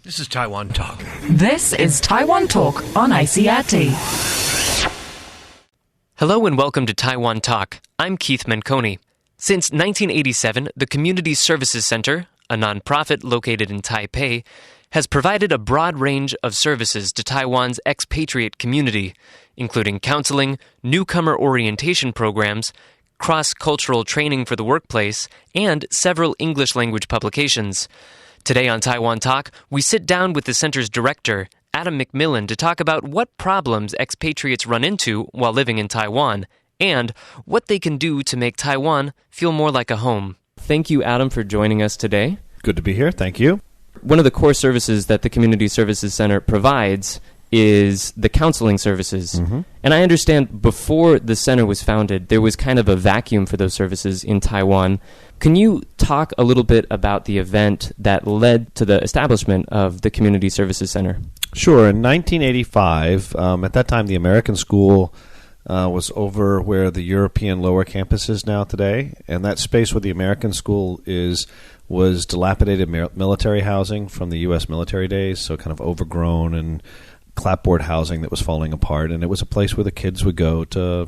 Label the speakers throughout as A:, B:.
A: This is Taiwan Talk.
B: This is Taiwan Talk on ICRT.
C: Hello and welcome to Taiwan Talk. I'm Keith Menconi. Since 1987, the Community Services Center, a nonprofit located in Taipei, has provided a broad range of services to Taiwan's expatriate community, including counseling, newcomer orientation programs, cross-cultural training for the workplace, and several English-language publications. Today on Taiwan Talk, we sit down with the center's director, Adam McMillan, to talk about what problems expatriates run into while living in Taiwan and what they can do to make Taiwan feel more like a home. Thank you, Adam, for joining us today.
D: Good to be here. Thank you.
C: One of the core services that the Community Services Center provides is the counseling services. Mm-hmm. And I understand before the center was founded, there was kind of a vacuum for those services in Taiwan. Can you talk a little bit about the event that led to the establishment of the Community Services Center?
D: Sure. In 1985, at that time, the American school was over where the European lower campus is now today. And that space where the American school was dilapidated military housing from the U.S. military days, so kind of overgrown and clapboard housing that was falling apart, and it was a place where the kids would go to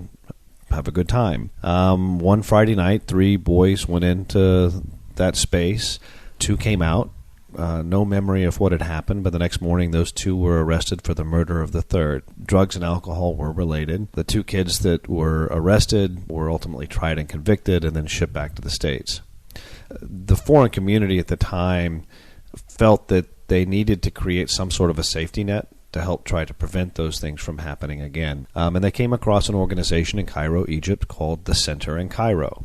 D: have a good time. One Friday night, 3 boys went into that space. 2 came out. No memory of what had happened, but the next morning those 2 were arrested for the murder of the third. Drugs and alcohol were related. The 2 kids that were arrested were ultimately tried and convicted and then shipped back to the States. The foreign community at the time felt that they needed to create some sort of a safety net to help try to prevent those things from happening again. And they came across an organization in Cairo, Egypt, called the Center in Cairo.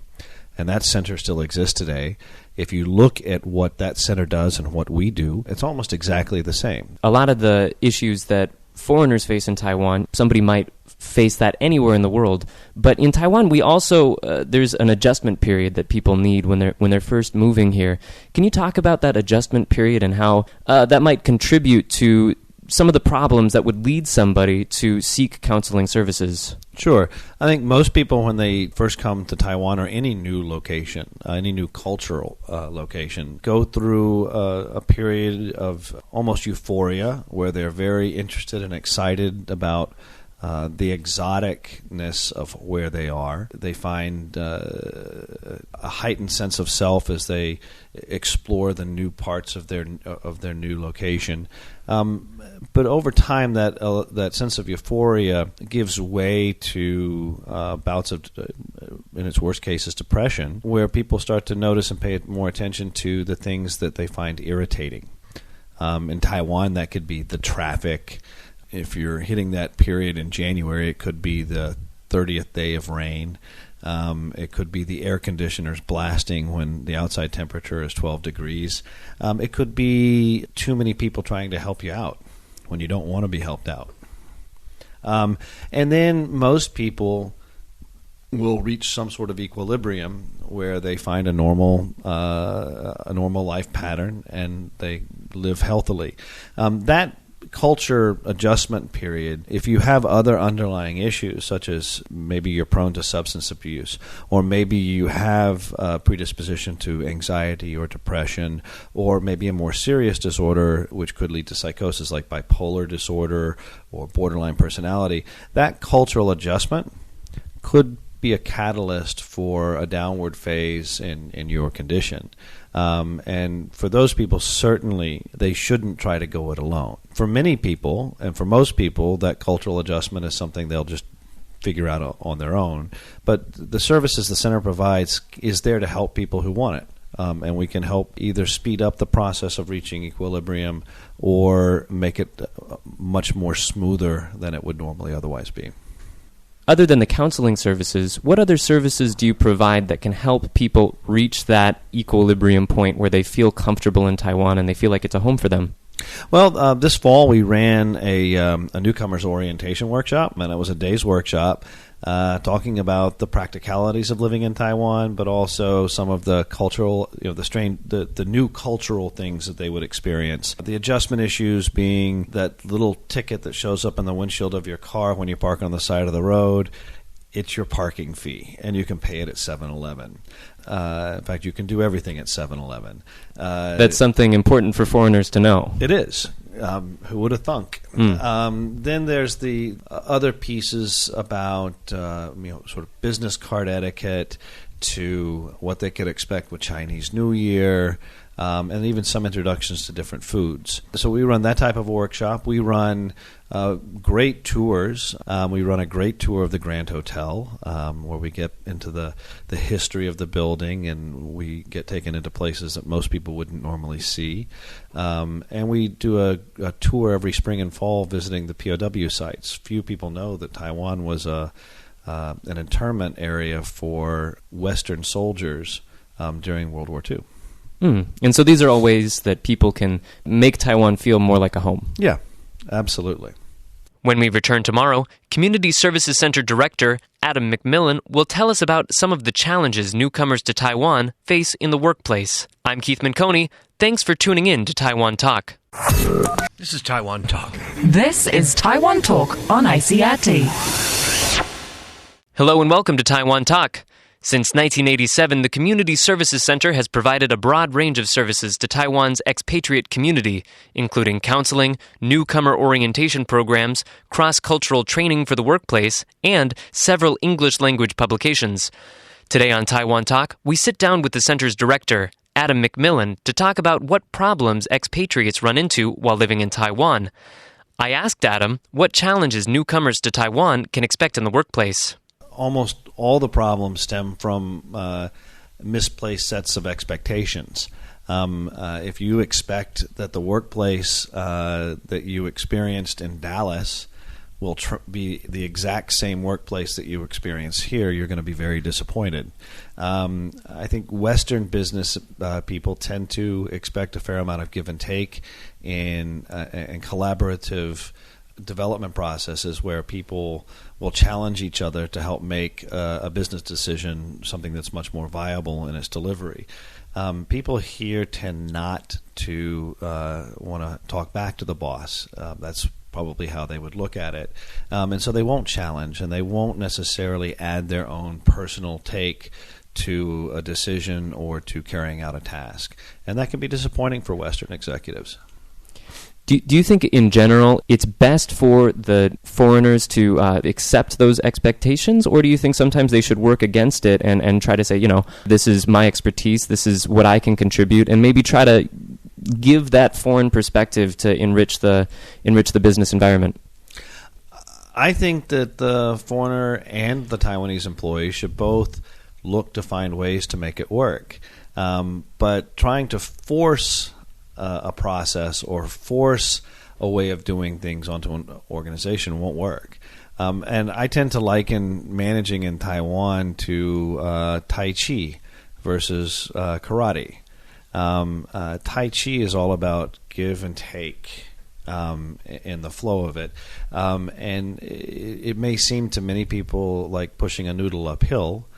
D: And that center still exists today. If you look at what that center does and what we do, it's almost exactly the same.
C: A lot of the issues that foreigners face in Taiwan, somebody might face that anywhere in the world. But in Taiwan, we also there's an adjustment period that people need when they're first moving here. Can you talk about that adjustment period and how that might contribute to some of the problems that would lead somebody to seek counseling services?
D: Sure. I think most people, when they first come to Taiwan or any new location, any new cultural location, go through a period of almost euphoria where they're very interested and excited about the exoticness of where they are. They find a heightened sense of self as they explore the new parts of their new location. But over time, that sense of euphoria gives way to bouts of, in its worst cases, depression, where people start to notice and pay more attention to the things that they find irritating. In Taiwan, that could be the traffic. If you're hitting that period in January, it could be the 30th day of rain. It could be the air conditioners blasting when the outside temperature is 12 degrees. It could be too many people trying to help you out when you don't want to be helped out. And then most people will reach some sort of equilibrium where they find a normal life pattern and they live healthily. That culture adjustment period, if you have other underlying issues, such as maybe you're prone to substance abuse, or maybe you have a predisposition to anxiety or depression, or maybe a more serious disorder which could lead to psychosis like bipolar disorder or borderline personality, that cultural adjustment could be a catalyst for a downward phase in your condition. And for those people, certainly they shouldn't try to go it alone. For many people, and for most people, that cultural adjustment is something they'll just figure out on their own. But the services the center provides is there to help people who want it. And we can help either speed up the process of reaching equilibrium or make it much more smoother than it would normally otherwise be.
C: Other than the counseling services, what other services do you provide that can help people reach that equilibrium point where they feel comfortable in Taiwan and they feel like it's a home for them?
D: Well, this fall we ran a newcomers orientation workshop, and it was a day's workshop talking about the practicalities of living in Taiwan, but also some of the cultural, the new cultural things that they would experience. The adjustment issues being that little ticket that shows up in the windshield of your car when you park on the side of the road. It's your parking fee, and you can pay it at 7-Eleven. In fact, you can do everything at 7-Eleven.
C: That's something important for foreigners to know.
D: It is. Who would have thunk? Then there's the other pieces about sort of business card etiquette, to what they could expect with Chinese New Year, and even some introductions to different foods. So we run that type of workshop. We run great tours. We run a great tour of the Grand Hotel, where we get into the history of the building, and we get taken into places that most people wouldn't normally see. And we do a tour every spring and fall visiting the POW sites. Few people know that Taiwan was an internment area for Western soldiers during World War II.
C: And so these are all ways that people can make Taiwan feel more like a home.
D: Yeah, absolutely.
C: When we return tomorrow, Community Services Center Director Adam McMillan will tell us about some of the challenges newcomers to Taiwan face in the workplace. I'm Keith Manconi. Thanks for tuning in to Taiwan Talk.
A: This is Taiwan Talk.
B: This is Taiwan Talk on ICRT.
C: Hello and welcome to Taiwan Talk. Since 1987, the Community Services Center has provided a broad range of services to Taiwan's expatriate community, including counseling, newcomer orientation programs, cross-cultural training for the workplace, and several English-language publications. Today on Taiwan Talk, we sit down with the center's director, Adam McMillan, to talk about what problems expatriates run into while living in Taiwan. I asked Adam what challenges newcomers to Taiwan can expect in the workplace.
D: Almost all the problems stem from misplaced sets of expectations. If you expect that the workplace that you experienced in Dallas will be the exact same workplace that you experience here, you're going to be very disappointed. I think Western business people tend to expect a fair amount of give and take in collaborative development processes where people will challenge each other to help make a business decision something that's much more viable in its delivery. People here tend not to want to talk back to the boss. That's probably how they would look at it. And so they won't challenge, and they won't necessarily add their own personal take to a decision or to carrying out a task. And that can be disappointing for Western executives.
C: Do you think in general it's best for the foreigners to accept those expectations, or do you think sometimes they should work against it and try to say, this is my expertise, this is what I can contribute, and maybe try to give that foreign perspective to enrich the business environment?
D: I think that the foreigner and the Taiwanese employee should both look to find ways to make it work. But trying to force a process or force a way of doing things onto an organization won't work. And I tend to liken managing in Taiwan to Tai Chi versus karate. Tai Chi is all about give and take in the flow of it. And it may seem to many people like pushing a noodle uphill,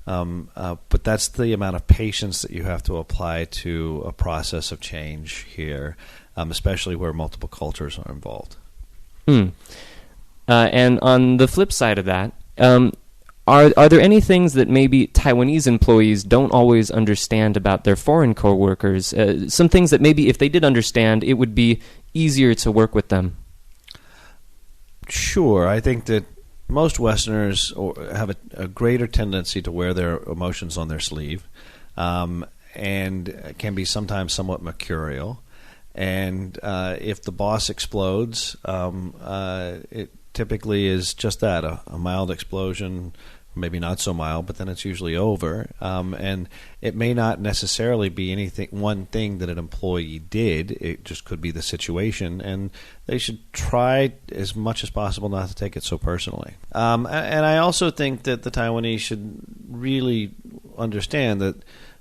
D: but that's the amount of patience that you have to apply to a process of change here, especially where multiple cultures are involved.
C: And on the flip side of that, are there any things that maybe Taiwanese employees don't always understand about their foreign coworkers? Some things that maybe if they did understand, it would be easier to work with them?
D: Sure. I think that most Westerners have a greater tendency to wear their emotions on their sleeve, and can be sometimes somewhat mercurial. And if the boss explodes, it typically is just that, a mild explosion, maybe not so mild, but then it's usually over. And it may not necessarily be one thing that an employee did. It just could be the situation, and they should try as much as possible not to take it so personally. And I also think that the Taiwanese should really understand that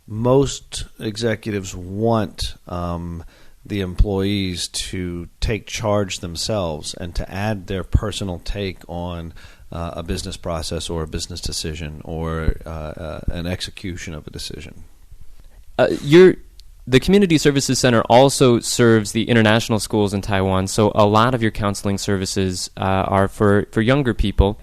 D: most executives want the employees to take charge themselves and to add their personal take on a business process or a business decision or an execution of a decision. The Community Services Center also serves the international schools in Taiwan, so a lot of your counseling services are for younger people.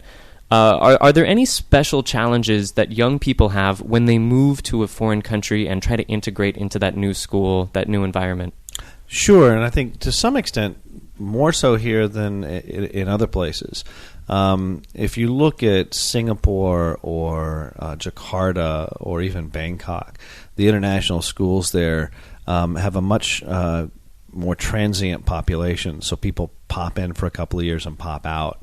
C: Are there any special challenges that young people have when they move to a foreign country and try to integrate into that new school, that new environment?
D: Sure, and I think to some extent more so here than in other places. If you look at Singapore or Jakarta or even Bangkok, the international schools there have a much more transient population, so people pop in for a couple of years and pop out.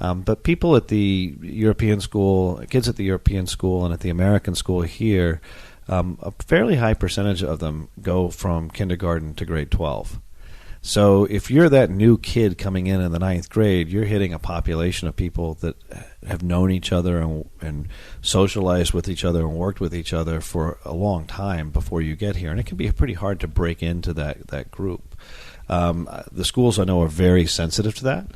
D: But people at the European school, kids at the European school and at the American school here, a fairly high percentage of them go from kindergarten to grade 12. So if you're that new kid coming in the ninth grade, you're hitting a population of people that have known each other and socialized with each other and worked with each other for a long time before you get here. And it can be pretty hard to break into that group. The schools, I know, are very sensitive to that.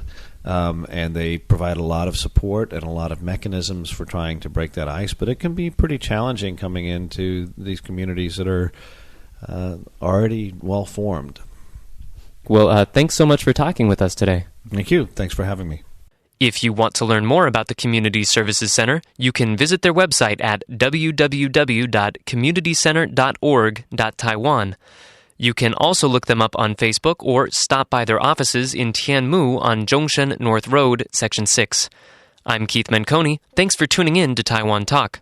D: And they provide a lot of support and a lot of mechanisms for trying to break that ice. But it can be pretty challenging coming into these communities that are already well formed.
C: Well, thanks so much for talking with us today.
D: Thank you. Thanks for having me.
C: If you want to learn more about the Community Services Center, you can visit their website at www.communitycenter.org.taiwan. You can also look them up on Facebook or stop by their offices in Tianmu on Zhongshan North Road, Section 6. I'm Keith Menconi. Thanks for tuning in to Taiwan Talk.